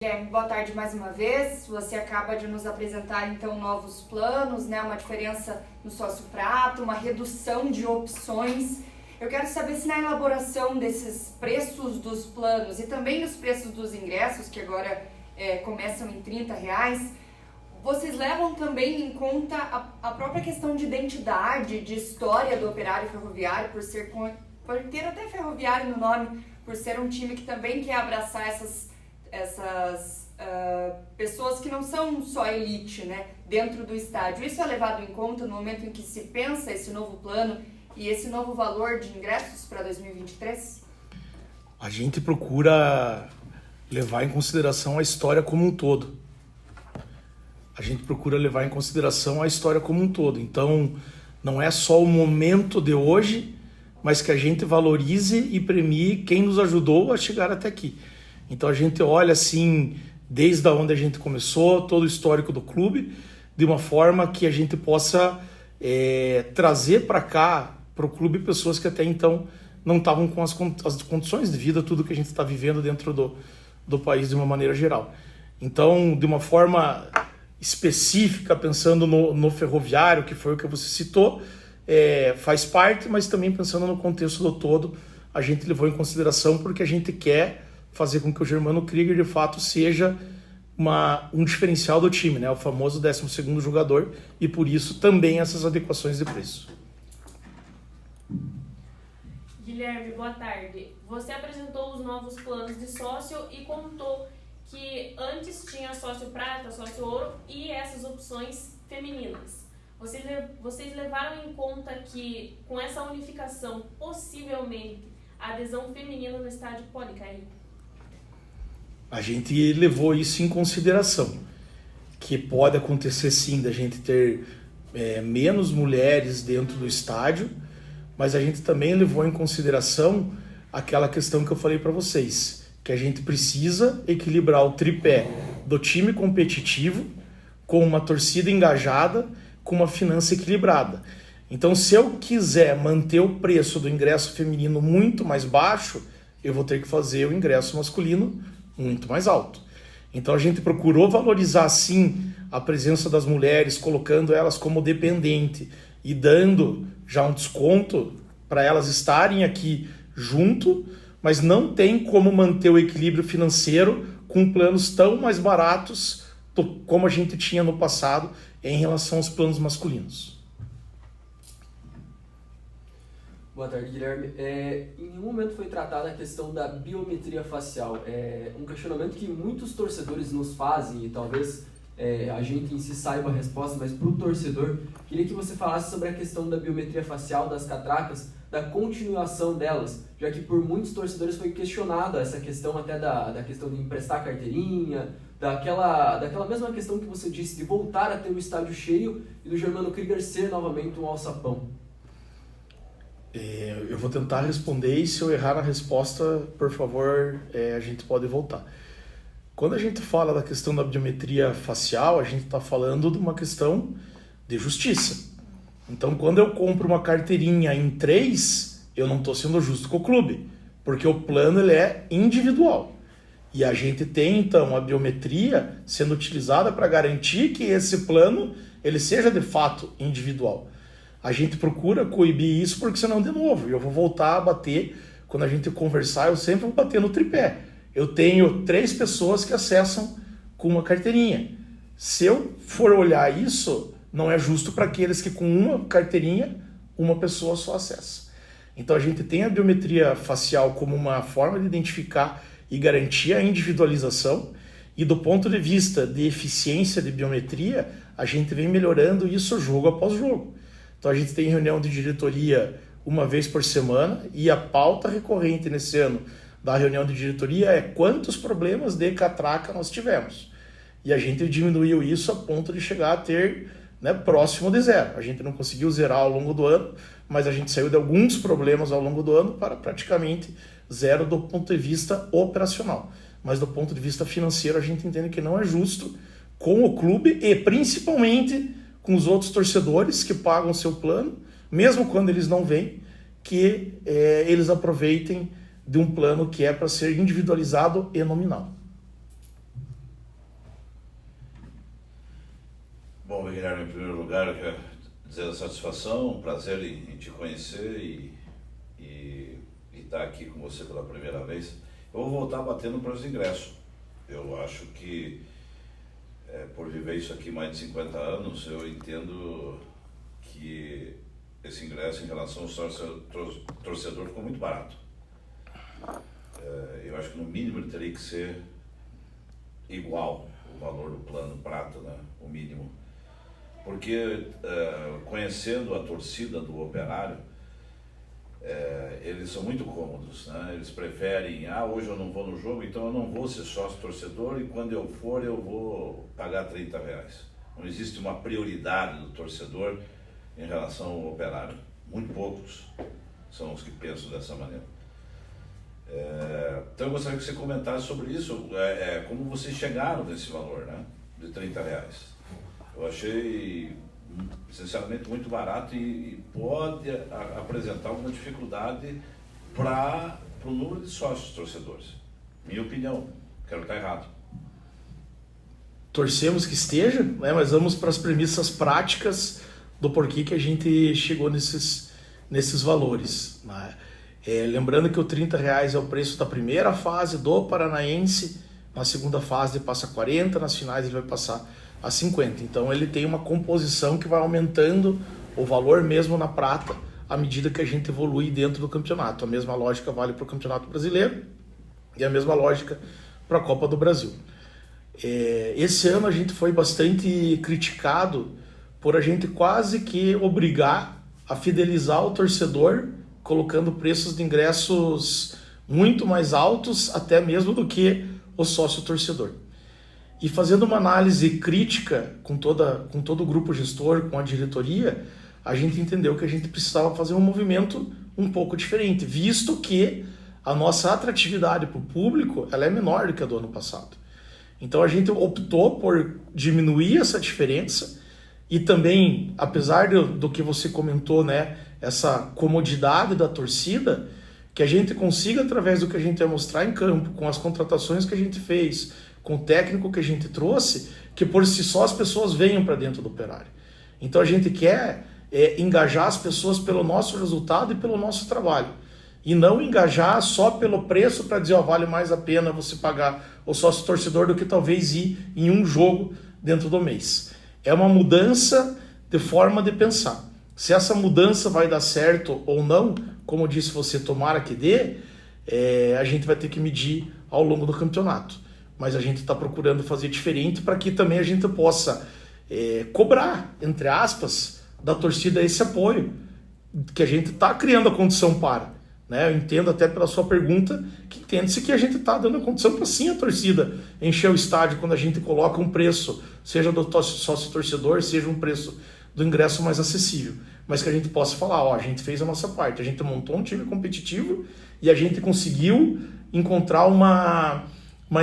Guilherme, boa tarde mais uma vez. Você acaba de nos apresentar então novos planos, né? Uma diferença no sócio prata, uma redução de opções. Eu quero saber se na elaboração desses preços dos planos e também dos preços dos ingressos, que agora começam em R$30, vocês levam também em conta a própria questão de identidade, de história do Operário Ferroviário, por ter até ferroviário no nome, por ser um time que também quer abraçar essas pessoas que não são só elite, né, dentro do estádio. Isso é levado em conta no momento em que se pensa esse novo plano e esse novo valor de ingressos para 2023? A gente procura levar em consideração a história como um todo. Então, não é só o momento de hoje, mas que a gente valorize e premie quem nos ajudou a chegar até aqui. Então a gente olha assim, desde onde a gente começou, todo o histórico do clube, de uma forma que a gente possa trazer para cá, para o clube, pessoas que até então não estavam com as condições de vida, tudo que a gente está vivendo dentro do país de uma maneira geral. Então, de uma forma específica, pensando no ferroviário, que foi o que você citou, faz parte, mas também pensando no contexto do todo, a gente levou em consideração porque a gente quer fazer com que o Germano Krieger de fato seja um diferencial do time, né? O famoso 12º jogador, e por isso também essas adequações de preço. Guilherme, boa tarde. Você apresentou os novos planos de sócio e contou que antes tinha sócio prata, sócio ouro e essas opções femininas. Vocês levaram em conta que com essa unificação, possivelmente, a adesão feminina no estádio pode cair? A gente levou isso em consideração, que pode acontecer sim da gente ter menos mulheres dentro do estádio, mas a gente também levou em consideração aquela questão que eu falei para vocês, que a gente precisa equilibrar o tripé do time competitivo com uma torcida engajada, com uma finança equilibrada. Então, se eu quiser manter o preço do ingresso feminino muito mais baixo, eu vou ter que fazer o ingresso masculino muito mais alto. Então a gente procurou valorizar sim a presença das mulheres, colocando elas como dependente e dando já um desconto para elas estarem aqui junto, mas não tem como manter o equilíbrio financeiro com planos tão mais baratos como a gente tinha no passado em relação aos planos masculinos. Boa tarde, Guilherme. Em nenhum momento foi tratada a questão da biometria facial. É um questionamento que muitos torcedores nos fazem e talvez a gente em si saiba a resposta, mas para o torcedor, queria que você falasse sobre a questão da biometria facial das catracas, da continuação delas, já que por muitos torcedores foi questionada essa questão até da questão de emprestar carteirinha, daquela mesma questão que você disse, de voltar a ter o estádio cheio e do Germano Krieger ser novamente um alçapão. Eu vou tentar responder e se eu errar na resposta, por favor, a gente pode voltar. Quando a gente fala da questão da biometria facial, a gente está falando de uma questão de justiça. Então, quando eu compro uma carteirinha em 3, eu não estou sendo justo com o clube, porque o plano ele é individual. E a gente tem, então, a biometria sendo utilizada para garantir que esse plano ele seja, de fato, individual. A gente procura coibir isso porque senão, de novo, eu vou voltar a bater, quando a gente conversar, eu sempre vou bater no tripé. Eu tenho 3 pessoas que acessam com uma carteirinha. Se eu for olhar isso, não é justo para aqueles que com uma carteirinha, uma pessoa só acessa. Então a gente tem a biometria facial como uma forma de identificar e garantir a individualização, e do ponto de vista de eficiência de biometria, a gente vem melhorando isso jogo após jogo. Então a gente tem reunião de diretoria uma vez por semana e a pauta recorrente nesse ano da reunião de diretoria é quantos problemas de catraca nós tivemos. E a gente diminuiu isso a ponto de chegar a ter próximo de 0. A gente não conseguiu zerar ao longo do ano, mas a gente saiu de alguns problemas ao longo do ano para praticamente 0 do ponto de vista operacional. Mas do ponto de vista financeiro a gente entende que não é justo com o clube e principalmente com os outros torcedores que pagam o seu plano, mesmo quando eles não vêm, que eles aproveitem de um plano que é para ser individualizado e nominal. Bom, Guilherme, em primeiro lugar, eu quero dizer a satisfação, um prazer em te conhecer e estar aqui com você pela primeira vez. Eu vou voltar batendo para os ingressos. Eu acho que, por viver isso aqui mais de 50 anos, eu entendo que esse ingresso em relação ao torcedor ficou muito barato. Eu acho que no mínimo ele teria que ser igual o valor do plano prata, né? O mínimo. Porque conhecendo a torcida do Operário, eles são muito cômodos, né? Eles preferem, hoje eu não vou no jogo, então eu não vou ser sócio torcedor e quando eu for eu vou pagar R$30. Não existe uma prioridade do torcedor em relação ao Operário. Muito poucos são os que pensam dessa maneira. Então eu gostaria que você comentasse sobre isso, como vocês chegaram nesse valor, né, de R$30. Eu achei, sinceramente, muito barato e pode apresentar alguma dificuldade para o número de sócios torcedores. Minha opinião, quero estar errado. Torcemos que esteja, né, mas vamos para as premissas práticas do porquê que a gente chegou nesses valores, né? Lembrando que o R$30 é o preço da primeira fase do Paranaense, na segunda fase ele passa a 40, nas finais ele vai passar a 50. Então ele tem uma composição que vai aumentando o valor mesmo na prata à medida que a gente evolui dentro do campeonato. A mesma lógica vale para o Campeonato Brasileiro e a mesma lógica para a Copa do Brasil. Esse ano a gente foi bastante criticado por a gente quase que obrigar a fidelizar o torcedor, colocando preços de ingressos muito mais altos, até mesmo do que o sócio torcedor. E fazendo uma análise crítica com todo o grupo gestor, com a diretoria, a gente entendeu que a gente precisava fazer um movimento um pouco diferente, visto que a nossa atratividade para o público ela é menor do que a do ano passado. Então a gente optou por diminuir essa diferença e também, apesar do que você comentou, né, essa comodidade da torcida, que a gente consiga, através do que a gente vai mostrar em campo, com as contratações que a gente fez, com o técnico que a gente trouxe, que por si só as pessoas venham para dentro do Operário. Então a gente quer engajar as pessoas pelo nosso resultado e pelo nosso trabalho. E não engajar só pelo preço para dizer, vale mais a pena você pagar o sócio torcedor do que talvez ir em um jogo dentro do mês. É uma mudança de forma de pensar. Se essa mudança vai dar certo ou não, como eu disse você, tomara que dê, a gente vai ter que medir ao longo do campeonato. Mas a gente está procurando fazer diferente para que também a gente possa cobrar, entre aspas, da torcida esse apoio, que a gente está criando a condição para. Né? Eu entendo até pela sua pergunta que entende-se que a gente está dando a condição para sim a torcida encher o estádio quando a gente coloca um preço, seja do sócio torcedor, seja um preço do ingresso mais acessível, mas que a gente possa falar, a gente fez a nossa parte, a gente montou um time competitivo e a gente conseguiu encontrar uma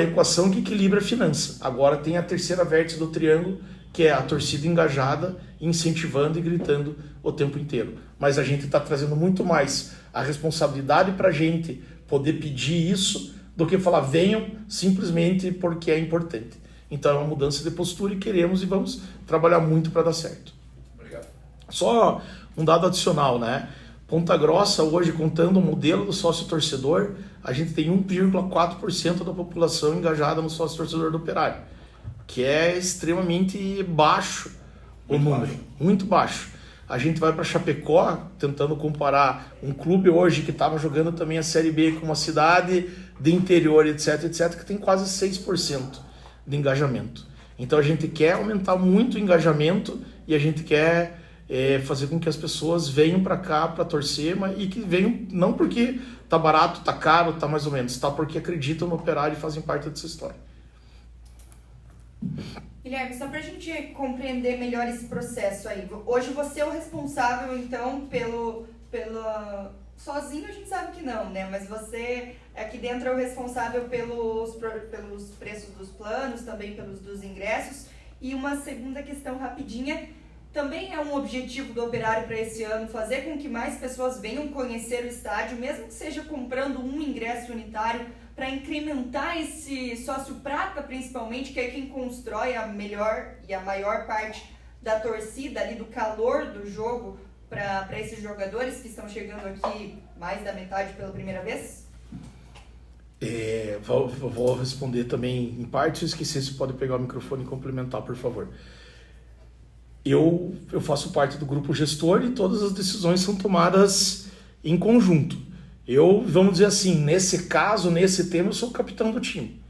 equação que equilibra a finança. Agora tem a terceira vértice do triângulo, que é a torcida engajada, incentivando e gritando o tempo inteiro. Mas a gente está trazendo muito mais a responsabilidade para a gente poder pedir isso do que falar venham simplesmente porque é importante. Então é uma mudança de postura e queremos e vamos trabalhar muito para dar certo. Obrigado. Só um dado adicional, né? Ponta Grossa hoje, contando o modelo do sócio torcedor, a gente tem 1,4% da população engajada no sócio torcedor do Operário, que é extremamente baixo o número, muito baixo. A gente vai para Chapecó, tentando comparar um clube hoje que estava jogando também a Série B com uma cidade de interior, etc, que tem quase 6% de engajamento. Então a gente quer aumentar muito o engajamento e a gente quer fazer com que as pessoas venham para cá para torcer, e que venham não porque tá barato, tá caro, tá mais ou menos, tá porque acreditam no Operário e fazem parte dessa história. Guilherme, só para a gente compreender melhor esse processo aí, hoje você é o responsável, então, sozinho a gente sabe que não, né? Mas você aqui dentro é o responsável pelos preços dos planos, também pelos dos ingressos. E uma segunda questão rapidinha, também é um objetivo do Operário para esse ano fazer com que mais pessoas venham conhecer o estádio, mesmo que seja comprando um ingresso unitário, para incrementar esse sócio prata, principalmente, que é quem constrói a melhor e a maior parte da torcida ali, do calor do jogo para esses jogadores que estão chegando aqui mais da metade pela primeira vez? Vou responder também em parte. Se eu esquecer, você pode pegar o microfone e complementar, por favor. Eu faço parte do grupo gestor e todas as decisões são tomadas em conjunto. Vamos dizer assim, nesse caso, nesse tema, eu sou o capitão do time.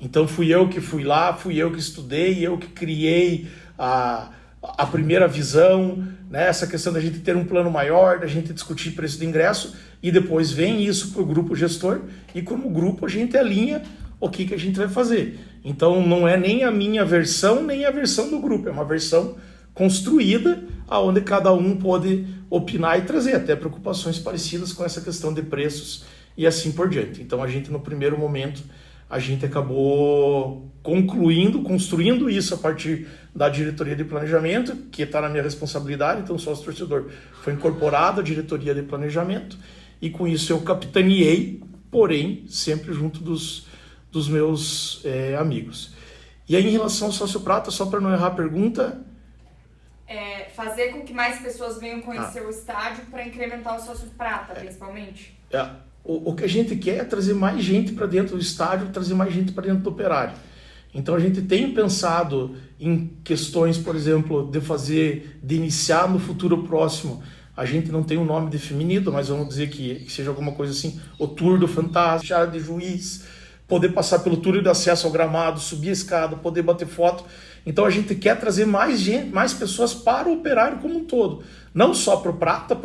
Então fui eu que fui lá, fui eu que estudei, eu que criei a primeira visão, né? Essa questão da gente ter um plano maior, da gente discutir preço de ingresso, e depois vem isso para o grupo gestor, e como grupo a gente alinha o que a gente vai fazer. Então não é nem a minha versão, nem a versão do grupo, é uma versão construída, onde cada um pode opinar e trazer até preocupações parecidas com essa questão de preços e assim por diante. Então a gente, no primeiro momento, a gente acabou construindo isso a partir da diretoria de planejamento, que está na minha responsabilidade. Então, sócio torcedor foi incorporado à diretoria de planejamento, e com isso eu capitaneei, porém sempre junto dos meus amigos. E aí, em relação ao sócio prata, só para não errar a pergunta... fazer com que mais pessoas venham conhecer o estádio para incrementar o sócio prata, principalmente? O que a gente quer é trazer mais gente para dentro do estádio, trazer mais gente para dentro do Operário. Então a gente tem pensado em questões, por exemplo, de iniciar no futuro próximo. A gente não tem um nome definido, mas vamos dizer que seja alguma coisa assim, o Tour do Fantasma, chave de juiz, poder passar pelo túnel de acesso ao gramado, subir a escada, poder bater foto. Então a gente quer trazer mais gente, mais pessoas para o Operário como um todo. Não só para o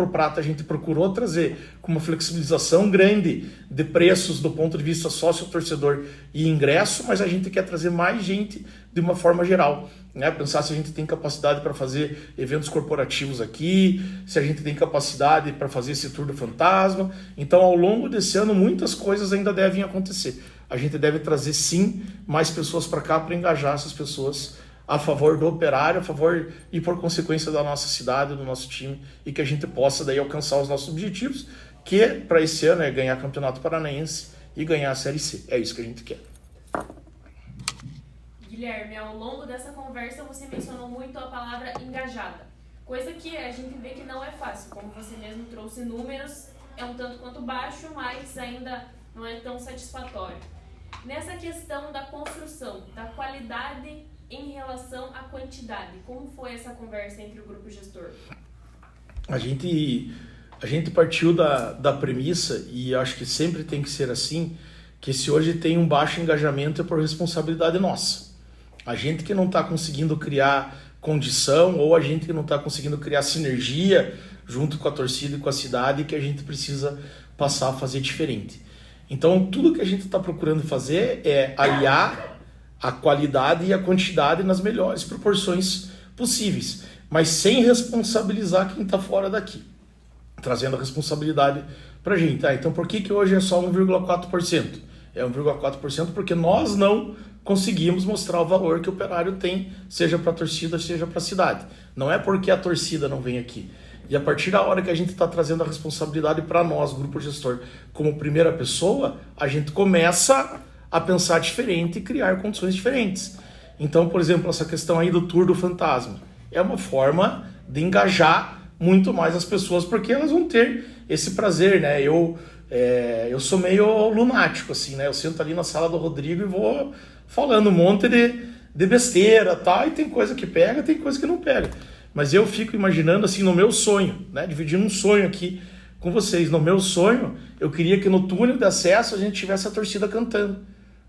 Prata a gente procurou trazer com uma flexibilização grande de preços do ponto de vista sócio-torcedor e ingresso, mas a gente quer trazer mais gente de uma forma geral, né? Pensar se a gente tem capacidade para fazer eventos corporativos aqui, se a gente tem capacidade para fazer esse Tour do Fantasma. Então, ao longo desse ano, muitas coisas ainda devem acontecer. A gente deve trazer, sim, mais pessoas para cá para engajar essas pessoas a favor do Operário, a favor e por consequência da nossa cidade, do nosso time, e que a gente possa daí alcançar os nossos objetivos, que para esse ano é ganhar Campeonato Paranaense e ganhar a Série C. É isso que a gente quer. Guilherme, ao longo dessa conversa você mencionou muito a palavra engajada, coisa que a gente vê que não é fácil, como você mesmo trouxe números, é um tanto quanto baixo, mas ainda não é tão satisfatório. Nessa questão da construção, da qualidade em relação à quantidade, como foi essa conversa entre o grupo gestor? A gente partiu da premissa, e acho que sempre tem que ser assim, que se hoje tem um baixo engajamento é por responsabilidade nossa. A gente que não está conseguindo criar condição, ou a gente que não está conseguindo criar sinergia junto com a torcida e com a cidade, que a gente precisa passar a fazer diferente. Então, tudo que a gente está procurando fazer é aliar a qualidade e a quantidade nas melhores proporções possíveis, mas sem responsabilizar quem está fora daqui, trazendo a responsabilidade para a gente. Então, por que hoje é só 1,4%? É 1,4% porque nós não conseguimos mostrar o valor que o Operário tem, seja para a torcida, seja para a cidade. Não é porque a torcida não vem aqui. E a partir da hora que a gente está trazendo a responsabilidade para nós, grupo gestor, como primeira pessoa, a gente começa a pensar diferente e criar condições diferentes. Então, por exemplo, essa questão aí do Tour do Fantasma é uma forma de engajar muito mais as pessoas, porque elas vão ter esse prazer, né? Eu sou meio lunático, assim, né? Eu sento ali na sala do Rodrigo e vou falando um monte de besteira, tá? E tem coisa que pega, tem coisa que não pega. Mas eu fico imaginando, assim, no meu sonho, né? Dividindo um sonho aqui com vocês. No meu sonho, eu queria que no túnel de acesso a gente tivesse a torcida cantando.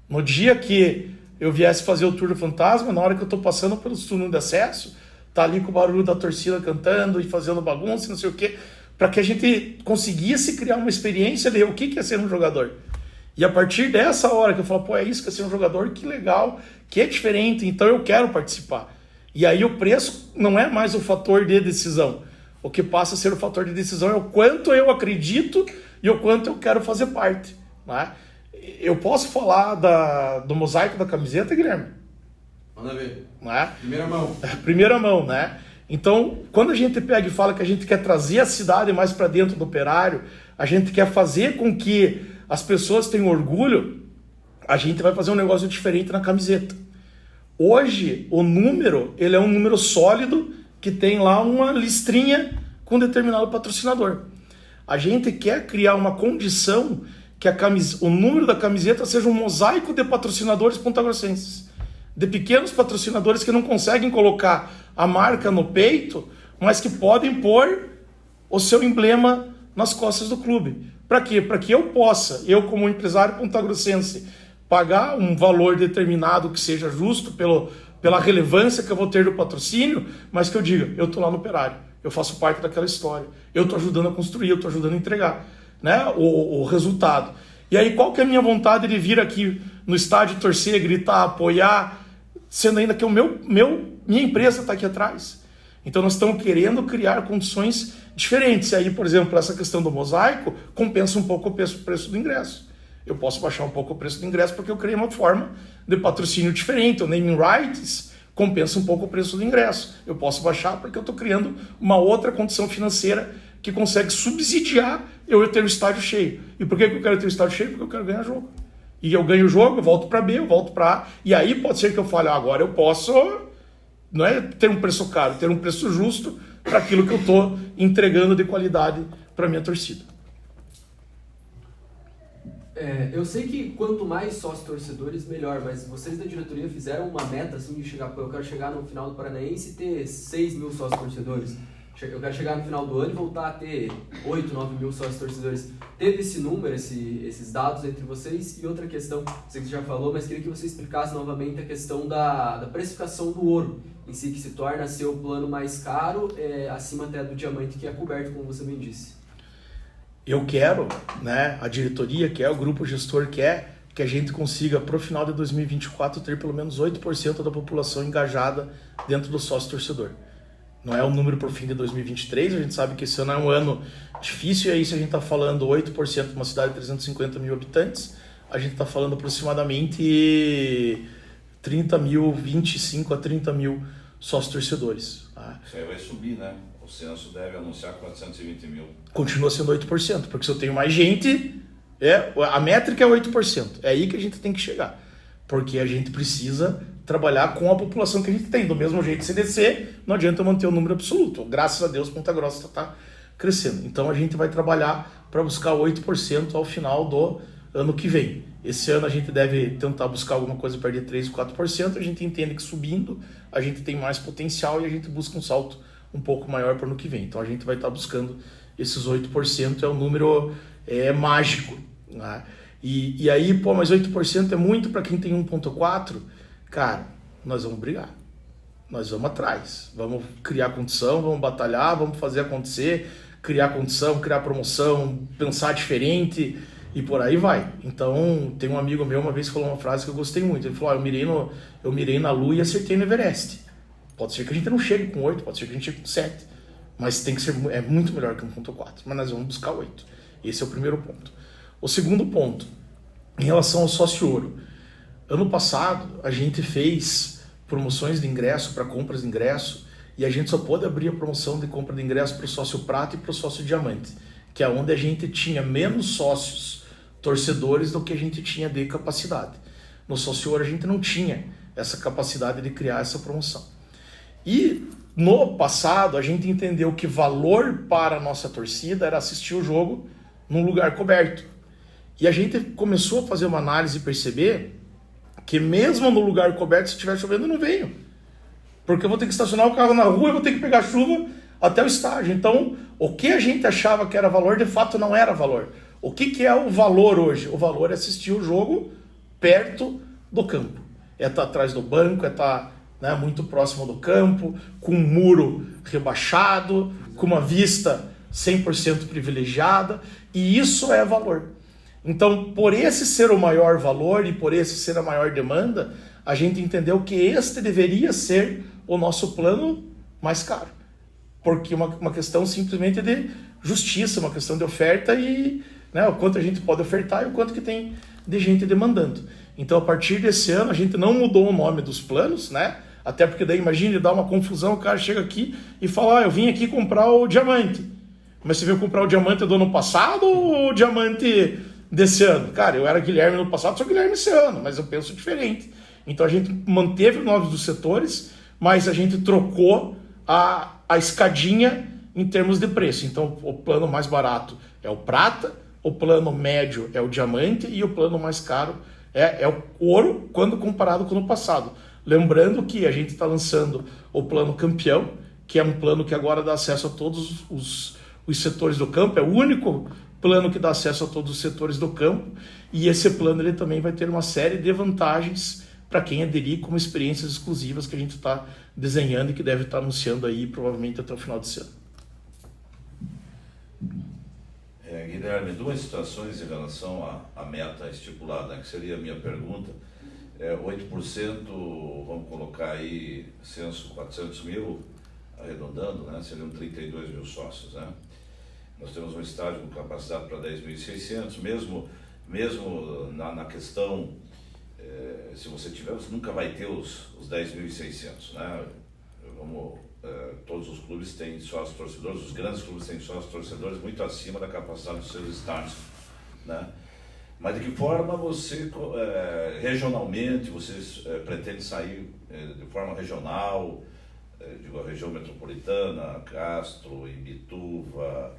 No dia que eu viesse fazer o Tour do Fantasma, na hora que eu tô passando pelos túneis de acesso, tá ali com o barulho da torcida cantando e fazendo bagunça e não sei o quê, para que a gente conseguisse criar uma experiência de o que é ser um jogador. E a partir dessa hora que eu falo, é isso que é ser um jogador, que legal, que é diferente, então eu quero participar. E aí o preço não é mais o fator de decisão. O que passa a ser o fator de decisão é o quanto eu acredito e o quanto eu quero fazer parte, né? Eu posso falar do mosaico da camiseta, Guilherme? Manda ver. Né? Primeira mão. Primeira mão, né? Então, quando a gente pega e fala que a gente quer trazer a cidade mais para dentro do Operário, a gente quer fazer com que as pessoas tenham orgulho, a gente vai fazer um negócio diferente na camiseta. Hoje, o número, ele é um número sólido que tem lá uma listrinha com determinado patrocinador. A gente quer criar uma condição que o número da camiseta seja um mosaico de patrocinadores pontagrossenses, de pequenos patrocinadores que não conseguem colocar a marca no peito, mas que podem pôr o seu emblema nas costas do clube. Para quê? Para que eu possa, eu como empresário pontagrossense, pagar um valor determinado que seja justo pela relevância que eu vou ter do patrocínio, mas que eu diga, eu estou lá no Operário, eu faço parte daquela história, eu estou ajudando a construir, eu estou ajudando a entregar, né, o resultado. E aí qual que é a minha vontade de vir aqui no estádio torcer, gritar, apoiar, sendo ainda que minha empresa está aqui atrás. Então nós estamos querendo criar condições diferentes. E aí, por exemplo, essa questão do mosaico compensa um pouco o preço do ingresso. Eu posso baixar um pouco o preço do ingresso porque eu criei uma forma de patrocínio diferente. O naming rights compensa um pouco o preço do ingresso. Eu posso baixar porque eu estou criando uma outra condição financeira que consegue subsidiar eu ter o estádio cheio. E por que eu quero ter o estádio cheio? Porque eu quero ganhar jogo. E eu ganho o jogo, eu volto para B, eu volto para A. E aí pode ser que eu fale, agora eu posso, não é ter um preço caro, ter um preço justo para aquilo que eu estou entregando de qualidade para minha torcida. Eu sei que quanto mais sócios torcedores, melhor, mas vocês da diretoria fizeram uma meta assim de chegar, eu quero chegar no final do Paranaense e ter 6 mil sócios torcedores. Eu quero chegar no final do ano e voltar a ter 8, 9 mil sócios torcedores. Teve esse número, esses dados entre vocês? E outra questão, sei que você já falou, mas queria que você explicasse novamente a questão da precificação do ouro em si, que se torna ser o plano mais caro, acima até do diamante, que é coberto, como você bem disse. Eu quero, né, a diretoria quer, o grupo gestor quer que a gente consiga, para o final de 2024, ter pelo menos 8% da população engajada dentro do sócio torcedor. Não é um número para o fim de 2023, a gente sabe que esse ano é um ano difícil, e aí se a gente está falando 8% de uma cidade de 350 mil habitantes, a gente está falando aproximadamente 30 mil, 25 a 30 mil sócios torcedores. Tá? Isso aí vai subir, né? O censo deve anunciar 420 mil. Continua sendo 8%, porque se eu tenho mais gente, a métrica é 8%. É aí que a gente tem que chegar. Porque a gente precisa trabalhar com a população que a gente tem. Do mesmo jeito, se descer, não adianta manter o número absoluto. Graças a Deus, Ponta Grossa está crescendo. Então a gente vai trabalhar para buscar 8% ao final do ano que vem. Esse ano a gente deve tentar buscar alguma coisa perto de 3% ou 4%. A gente entende que subindo a gente tem mais potencial e a gente busca um salto um pouco maior para o ano que vem. Então a gente vai estar buscando esses 8%, é um número mágico. Né? E aí, mas 8% é muito para quem tem 1,4%. Cara, nós vamos brigar. Nós vamos atrás. Vamos criar condição, vamos batalhar, vamos fazer acontecer, criar condição, criar promoção, pensar diferente e por aí vai. Então, tem um amigo meu uma vez que falou uma frase que eu gostei muito. Ele falou, eu mirei na Lua e acertei no Everest. Pode ser que a gente não chegue com 8, pode ser que a gente chegue com 7, mas tem que ser, é muito melhor que 1,4, mas nós vamos buscar 8. Esse é o primeiro ponto. O segundo ponto, em relação ao sócio ouro. Ano passado, a gente fez promoções de ingresso para compras de ingresso e a gente só pôde abrir a promoção de compra de ingresso para o sócio prata e para o sócio diamante, que é onde a gente tinha menos sócios torcedores do que a gente tinha de capacidade. No sócio ouro, a gente não tinha essa capacidade de criar essa promoção. E no passado a gente entendeu que valor para a nossa torcida era assistir o jogo num lugar coberto. E a gente começou a fazer uma análise e perceber que mesmo no lugar coberto, se estiver chovendo, eu não venho. Porque eu vou ter que estacionar o carro na rua, eu vou ter que pegar chuva até o estádio. Então, o que a gente achava que era valor, de fato não era valor. O que é o valor hoje? O valor é assistir o jogo perto do campo. É estar atrás do banco, é estar muito próximo do campo, com um muro rebaixado, com uma vista 100% privilegiada, e isso é valor. Então, por esse ser o maior valor e por esse ser a maior demanda, a gente entendeu que este deveria ser o nosso plano mais caro. Porque uma questão simplesmente de justiça, uma questão de oferta e o quanto a gente pode ofertar e o quanto que tem de gente demandando. Então, a partir desse ano, a gente não mudou o nome dos planos, né? Até porque daí, imagine, dá uma confusão, o cara chega aqui e fala, eu vim aqui comprar o diamante. Mas você veio comprar o diamante do ano passado ou o diamante desse ano? Cara, eu era Guilherme no passado, sou Guilherme esse ano, mas eu penso diferente. Então a gente manteve o nome dos setores, mas a gente trocou a escadinha em termos de preço. Então o plano mais barato é o prata, o plano médio é o diamante e o plano mais caro é o ouro, quando comparado com o passado. Lembrando que a gente está lançando o plano campeão, que é um plano que agora dá acesso a todos os setores do campo, é o único plano que dá acesso a todos os setores do campo, e esse plano ele também vai ter uma série de vantagens para quem aderir, como experiências exclusivas que a gente está desenhando e que deve estar anunciando aí provavelmente até o final desse ano. Guilherme, duas situações em relação à meta estipulada, que seria a minha pergunta. 8%, vamos colocar aí censo 400 mil, arredondando, né? Seriam 32 mil sócios, né? Nós temos um estádio com capacidade para 10.600, mesmo na questão, se você tiver, você nunca vai ter os 10.600, né? Todos os clubes têm sócios torcedores, os grandes clubes têm sócios torcedores muito acima da capacidade dos seus estádios, né? Mas de que forma você, regionalmente, vocês pretendem sair de forma regional, digo, a região metropolitana, Castro, Imbituva,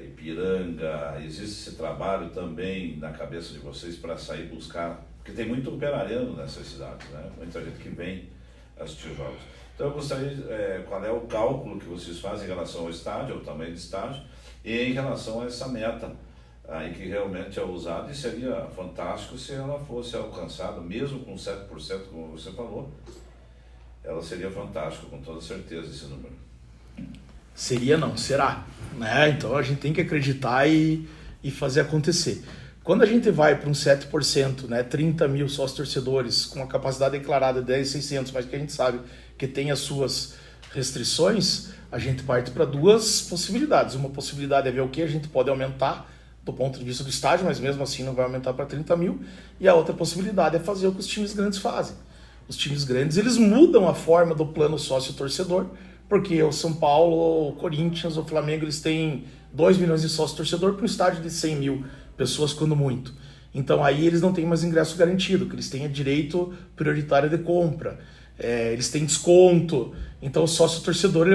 Ipiranga, existe esse trabalho também na cabeça de vocês para sair buscar, porque tem muito operariano nessas cidades, né? Muita gente que vem assistir jogos. Então eu gostaria, qual é o cálculo que vocês fazem em relação ao estádio, ao tamanho do estádio, e em relação a essa meta aí que realmente é usada, e seria fantástico se ela fosse alcançada, mesmo com 7%, como você falou, ela seria fantástica, com toda certeza, esse número. Seria não, será, né? Então a gente tem que acreditar e fazer acontecer. Quando a gente vai para um 7%, né, 30 mil sócios torcedores com a capacidade declarada de 10.600, mas que a gente sabe que tem as suas restrições, a gente parte para duas possibilidades. Uma possibilidade é ver o que a gente pode aumentar do ponto de vista do estádio, mas mesmo assim não vai aumentar para 30 mil. E a outra possibilidade é fazer o que os times grandes fazem. Os times grandes, eles mudam a forma do plano sócio-torcedor, porque o São Paulo, o Corinthians, o Flamengo, eles têm 2 milhões de sócio-torcedor para um estádio de 100 mil pessoas, quando muito. Então aí eles não têm mais ingresso garantido, que eles têm direito prioritário de compra, eles têm desconto. Então o sócio-torcedor,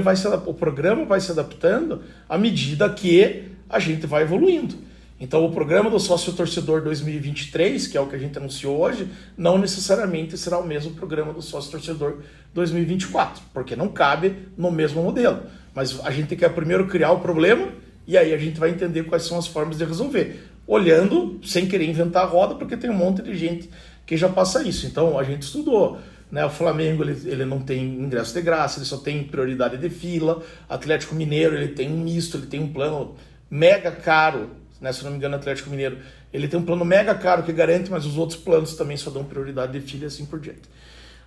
o programa vai se adaptando à medida que a gente vai evoluindo. Então o programa do sócio-torcedor 2023, que é o que a gente anunciou hoje, não necessariamente será o mesmo programa do sócio-torcedor 2024, porque não cabe no mesmo modelo. Mas a gente quer primeiro criar o problema e aí a gente vai entender quais são as formas de resolver, olhando sem querer inventar a roda, porque tem um monte de gente que já passa isso. Então a gente estudou, né? O Flamengo ele não tem ingresso de graça, ele só tem prioridade de fila. Atlético Mineiro ele tem um misto, ele tem um plano mega caro, né? Se não me engano, Atlético Mineiro ele tem um plano mega caro que garante, mas os outros planos também só dão prioridade de fila e assim por diante.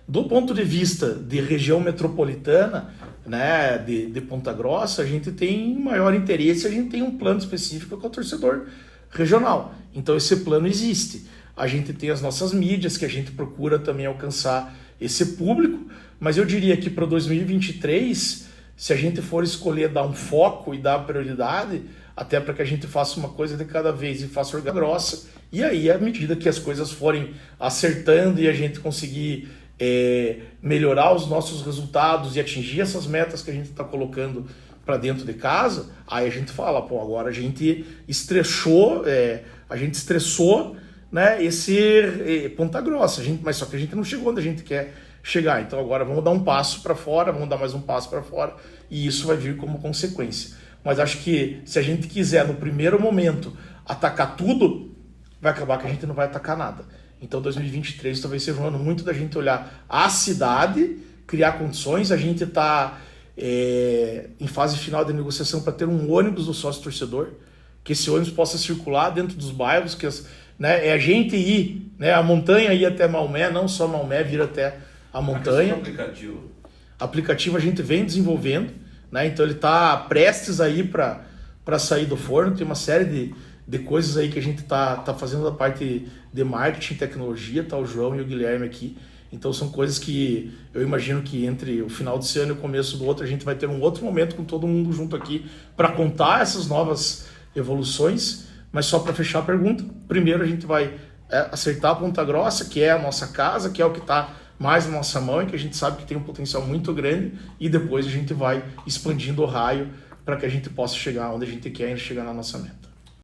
Do ponto de vista de região metropolitana, né, de Ponta Grossa, a gente tem maior interesse, a gente tem um plano específico com o torcedor regional. Então esse plano existe. A gente tem as nossas mídias, que a gente procura também alcançar esse público, mas eu diria que para 2023, se a gente for escolher dar um foco e dar prioridade, até para que a gente faça uma coisa de cada vez e faça orgânica grossa, e aí à medida que as coisas forem acertando e a gente conseguir melhorar os nossos resultados e atingir essas metas que a gente está colocando para dentro de casa, aí a gente fala, pô, agora a gente estressou, né, esse Ponta Grossa, mas só que a gente não chegou onde a gente quer chegar, então agora vamos dar um passo para fora, vamos dar mais um passo para fora, e isso vai vir como consequência. Mas acho que se a gente quiser no primeiro momento atacar tudo, vai acabar que a gente não vai atacar nada. Então 2023 talvez seja um ano muito da gente olhar a cidade, criar condições. A gente está em fase final de negociação para ter um ônibus do sócio-torcedor, que esse ônibus possa circular dentro dos bairros, né, a gente ir, né, a montanha ir até Maomé, não só Maomé vir até a montanha. Aplicativo a gente vem desenvolvendo, né, então ele está prestes aí para sair do forno. Tem uma série de coisas aí que a gente tá fazendo da parte de marketing, tecnologia, tá o João e o Guilherme aqui. Então são coisas que eu imagino que entre o final desse ano e o começo do outro a gente vai ter um outro momento com todo mundo junto aqui para contar essas novas evoluções. Mas só para fechar a pergunta, primeiro a gente vai acertar a Ponta Grossa, que é a nossa casa, que é o que está mais na nossa mão e que a gente sabe que tem um potencial muito grande, e depois a gente vai expandindo o raio para que a gente possa chegar onde a gente quer chegar na nossa meta.